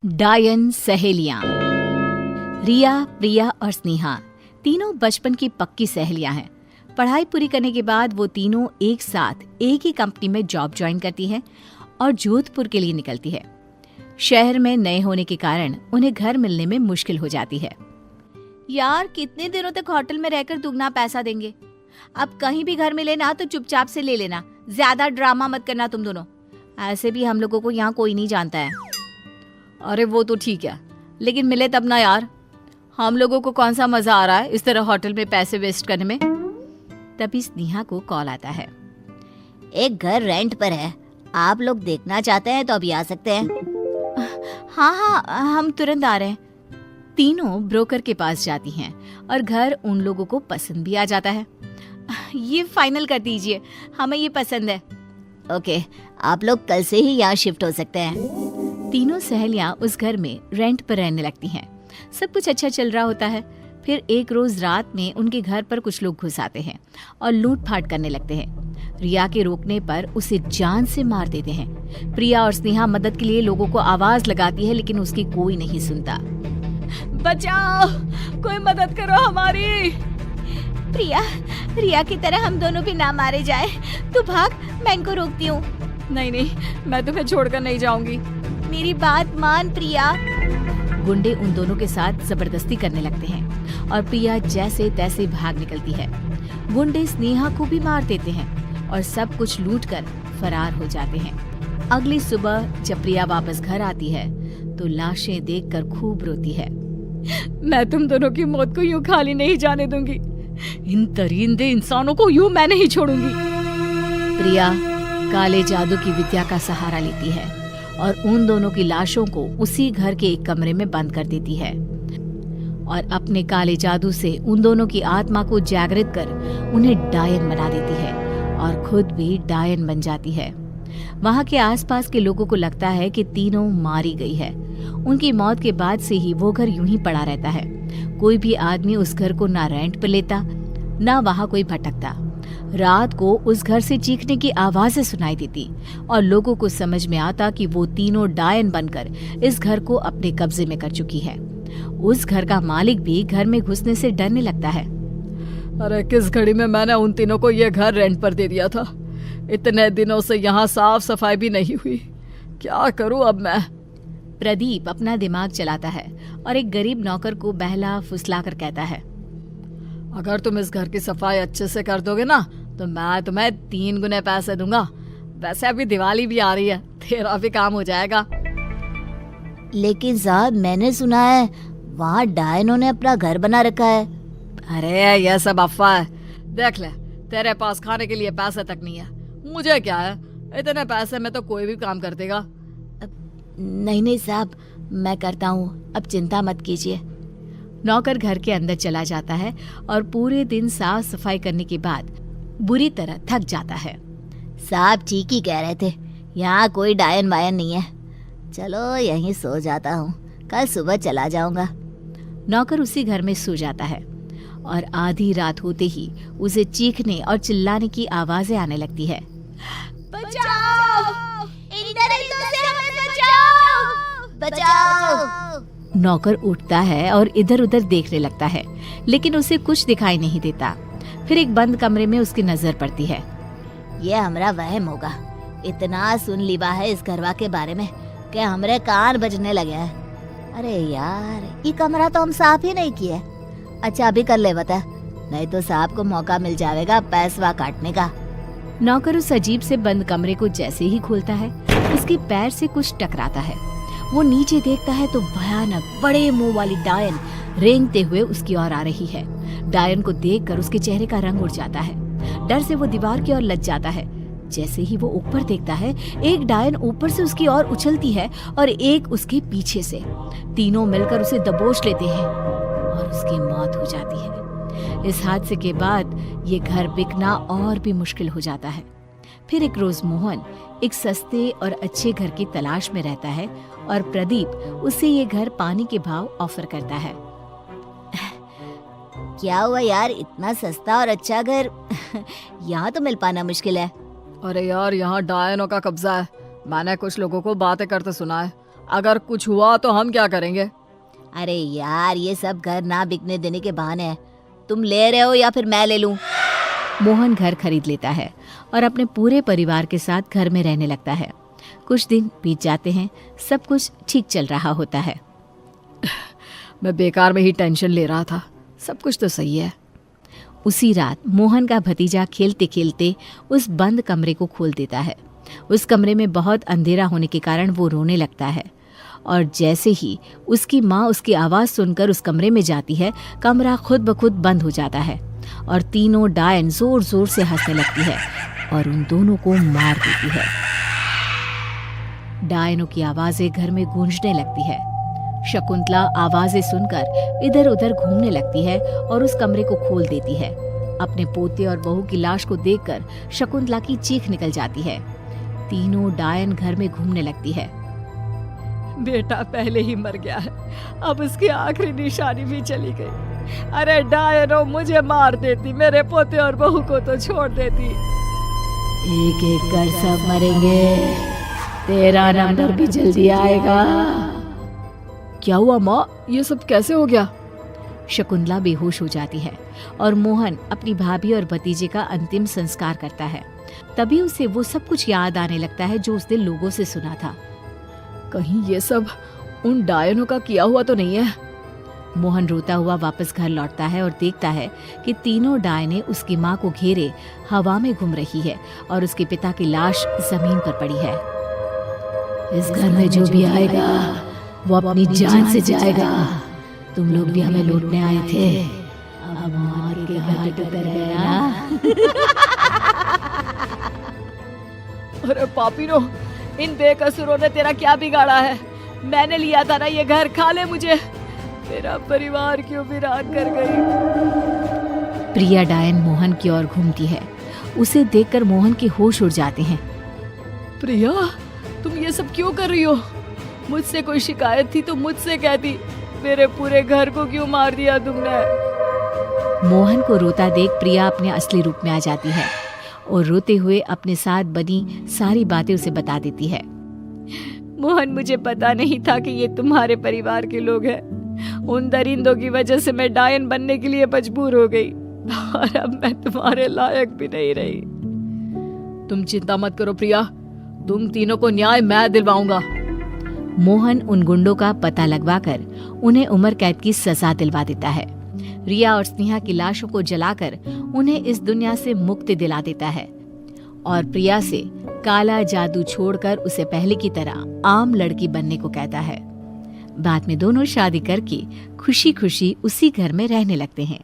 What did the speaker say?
डायन सहेलियां। रिया, प्रिया और स्नेहा तीनों बचपन की पक्की सहेलियां हैं। पढ़ाई पूरी करने के बाद वो तीनों एक साथ एक ही कंपनी में जॉब ज्वाइन करती हैं और जोधपुर के लिए निकलती है। शहर में नए होने के कारण उन्हें घर मिलने में मुश्किल हो जाती है। यार, कितने दिनों तक होटल में रहकर दुगना पैसा देंगे? अब कहीं भी घर मिले ना तो चुपचाप से ले लेना, ज्यादा ड्रामा मत करना तुम दोनों। ऐसे भी हम लोगों को यहाँ कोई नहीं जानता है। अरे वो तो ठीक है, लेकिन मिले तब ना यार। हम लोगों को कौन सा मजा आ रहा है इस तरह होटल में पैसे वेस्ट करने में। तभी स्नेहा को कॉल आता है। एक घर रेंट पर है, आप लोग देखना चाहते हैं तो अभी आ सकते हैं। हाँ, हम तुरंत आ रहे हैं। तीनों ब्रोकर के पास जाती हैं और घर उन लोगों को पसंद भी आ जाता है। ये फाइनल कर दीजिए, हमें ये पसंद है। ओके, आप लोग कल से ही यहाँ शिफ्ट हो सकते हैं। तीनों सहेलियां उस घर में रेंट पर रहने लगती हैं। सब कुछ अच्छा चल रहा होता है। फिर एक रोज रात में उनके घर पर कुछ लोग घुस आते हैं और लूटपाट करने लगते हैं। रिया के रोकने पर उसे जान से मार देते हैं। प्रिया और स्नेहा मदद के लिए लोगों को आवाज लगाती है, लेकिन उसकी कोई नहीं सुनता। बचाओ, कोई मदद करो हमारी। रिया की तरह हम दोनों भी ना मारे जाए। तू भाग, मैं इनको रोकती हूँ। नहीं, मैं तुम्हें छोड़कर नहीं जाऊंगी। मेरी बात मान प्रिया। गुंडे उन दोनों के साथ जबरदस्ती करने लगते हैं और प्रिया जैसे तैसे भाग निकलती है। गुंडे स्नेहा को भी मार देते हैं और सब कुछ लूटकर फरार हो जाते हैं। अगली सुबह जब प्रिया वापस घर आती है तो लाशें देखकर खूब रोती है। मैं तुम दोनों की मौत को यूं खाली नहीं जाने दूंगी। इन दरिंदे इंसानों को यूं मैं नहीं छोड़ूंगी। प्रिया काले जादू की विद्या का सहारा लेती है और उन दोनों की लाशों को उसी घर के एक कमरे में बंद कर देती है और अपने काले जादू से उन दोनों की आत्मा को जागृत कर उन्हें डायन बना देती है और खुद भी डायन बन जाती है। वहाँ के आसपास के लोगों को लगता है कि तीनों मारी गई है। उनकी मौत के बाद से ही वो घर यूं ही पड़ा रहता है। कोई भी आदमी उस घर को ना रेंट पर लेता, ना वहाँ कोई भटकता। रात को उस घर से चीखने की आवाजें सुनाई देती और लोगों को समझ में आता कि वो तीनों डायन बनकर इस घर को अपने कब्जे में कर चुकी है। उस घर का मालिक भी घर में घुसने से डरने लगता है। अरे किस घड़ी में मैंने उन तीनों को ये घर रेंट पर दे दिया था। इतने दिनों से यहाँ साफ सफाई भी नहीं हुई। क्या करूँ अब मैं? प्रदीप अपना दिमाग चलाता है और एक गरीब नौकर को बहला फुसला कर कहता है, अगर तुम इस घर की सफाई अच्छे से कर दोगे ना तो मैं तुम्हें 3 गुने पैसे दूंगा। वैसे अभी दिवाली भी आ रही है, तेरा भी काम हो जाएगा। लेकिन साहब, मैंने सुना है वहाँ डायनों ने अपना घर बना रखा है। अरे यह सब अफवाह है। देख ले, तेरे पास खाने के लिए पैसे तक नहीं है। मुझे क्या है, इतने पैसे में तो कोई भी काम कर देगा। नहीं साहब, मैं करता हूँ, अब चिंता मत कीजिए। नौकर घर के अंदर चला जाता है और पूरे दिन साफ सफाई करने के बाद बुरी तरह थक जाता है। साहब ठीक ही कह रहे थे, यहाँ कोई डायन वायन नहीं है। चलो यहीं सो जाता हूँ, कल सुबह चला जाऊंगा। नौकर उसी घर में सो जाता है और आधी रात होते ही उसे चीखने और चिल्लाने की आवाजें आने लगती है। बचाओ! इन दरिंदों से हमें बचाओ! बचाओ! नौकर उठता है और इधर उधर देखने लगता है, लेकिन उसे कुछ दिखाई नहीं देता। फिर एक बंद कमरे में उसकी नजर पड़ती है। ये हमरा वहम होगा। इतना सुन लिबा है इस घरवा के बारे में कि हमरे कान बजने लगे हैं। अरे यार, ये कमरा तो हम साफ ही नहीं किए। अच्छा अभी कर ले बता, नहीं तो साहब को मौका मिल जाएगा पैसवा काटने का। नौकर उस अजीब से बंद कमरे को जैसे ही खोलता है, उसके पैर से कुछ टकराता है। वो नीचे देखता है तो भयानक बड़े मुंह वाली डायन रेंगते हुए उसकी ओर आ रही है। डायन को देखकर उसके चेहरे का रंग उड़ जाता है। डर से वो दीवार की ओर लग जाता है। जैसे ही वो ऊपर देखता है, एक डायन ऊपर से उसकी ओर उछलती है और एक उसके पीछे से। तीनों मिलकर उसे दबोच लेते हैं और उसकी मौत हो जाती है। इस हादसे के बाद ये घर बिकना और भी मुश्किल हो जाता है। फिर एक रोज मोहन एक सस्ते और अच्छे घर की तलाश में रहता है और प्रदीप उसे ये घर पानी के भाव ऑफर करता है। क्या हुआ यार, इतना सस्ता और अच्छा घर यहाँ तो मिल पाना मुश्किल है। अरे यार, यहाँ डायनों का कब्जा है। मैंने कुछ लोगों को बातें करते सुना है। अगर कुछ हुआ तो हम क्या करेंगे? अरे यार, ये सब घर ना बिकने देने के बहाने हैं। तुम ले रहे हो या फिर मैं ले लूं? मोहन घर खरीद लेता है और अपने पूरे परिवार के साथ घर में रहने लगता है। कुछ दिन बीत जाते हैं, सब कुछ ठीक चल रहा होता है। मैं बेकार में ही टेंशन ले रहा था, सब कुछ तो सही है। उसी रात मोहन का भतीजा खेलते खेलते उस बंद कमरे को खोल देता है। उस कमरे में बहुत अंधेरा होने के कारण वो रोने लगता है और जैसे ही उसकी माँ उसकी आवाज़ सुनकर उस कमरे में जाती है, कमरा खुद ब खुद बंद हो जाता है और तीनों डायन जोर जोर से हंसने लगती है और उन दोनों को मार देती है। डायनों की आवाज़ें घर में गूंजने लगती है। शकुंतला आवाज़ें सुनकर इधर उधर घूमने लगती है और उस कमरे को खोल देती है। अपने पोते और बहू की लाश को देखकर शकुंतला की चीख निकल जाती है। तीनों डायन घर में घूमने लगती है। बेटा पहले ही मर गया है, अब उसकी आखिरी निशानी भी चली गई। अरे डायनो, मुझे मार देती, मेरे पोते और बहू को तो छोड़ देती। एक एक कर सब मरेंगे, तेरा नंबर भी जल्दी आएगा। क्या हुआ माँ, ये सब कैसे हो गया? शकुंतला बेहोश हो जाती है और मोहन अपनी भाभी और भतीजे का अंतिम संस्कार करता है। तभी उसे वो सब कुछ याद आने लगता है जो उसने लोगों से सुना था। कहीं ये सब उन डायनों का किया हुआ तो नहीं है? मोहन रोता हुआ वापस घर लौटता है और देखता है कि तीनों डायनें उसकी माँ को घेरे हवा में घूम रही है और उसके पिता की लाश जमीन पर पड़ी है। इस घर में जो भी आएगा वो अपनी जान से जाएगा। तुम लोग भी हमें लूटने आए थे, अब मार के घाट उतर गए ना। अरे पापीनो, इन बेकसूरों ने तेरा क्या बिगाड़ा है? मैंने लिया था ना ये घर, खा ले मुझे। मेरा परिवार क्यों वीरान कर गई? प्रिया डायन मोहन की ओर घूमती है। उसे देखकर मोहन के होश उड़ जाते हैं। प्रिया, तुम ये सब क्यों कर रही हो? मुझसे कोई शिकायत थी तो मुझसे कहती, मेरे पूरे घर को क्यों मार दिया तुमने? मोहन को रोता देख प्रिया अपने असली रूप में आ जाती है और रोते हुए अपने साथ बनी सारी बातें उसे बता देती है। मोहन, मुझे पता नहीं था कि ये तुम्हारे परिवार के लोग हैं। उन दरिंदों की वजह से मैं डायन बनने के लिए मजबूर हो गई और अब मैं तुम्हारे लायक भी नहीं रही। तुम चिंता मत करो प्रिया, तुम तीनों को न्याय मैं दिलवाऊंगा। मोहन उन गुंडों का पता लगवाकर उन्हें उम्र कैद की सजा दिलवा देता है। रिया और स्नेहा की लाशों को जलाकर उन्हें इस दुनिया से मुक्ति दिला देता है और प्रिया से काला जादू छोड़कर उसे पहले की तरह आम लड़की बनने को कहता है। बाद में दोनों शादी करके खुशी खुशी उसी घर में रहने लगते हैं।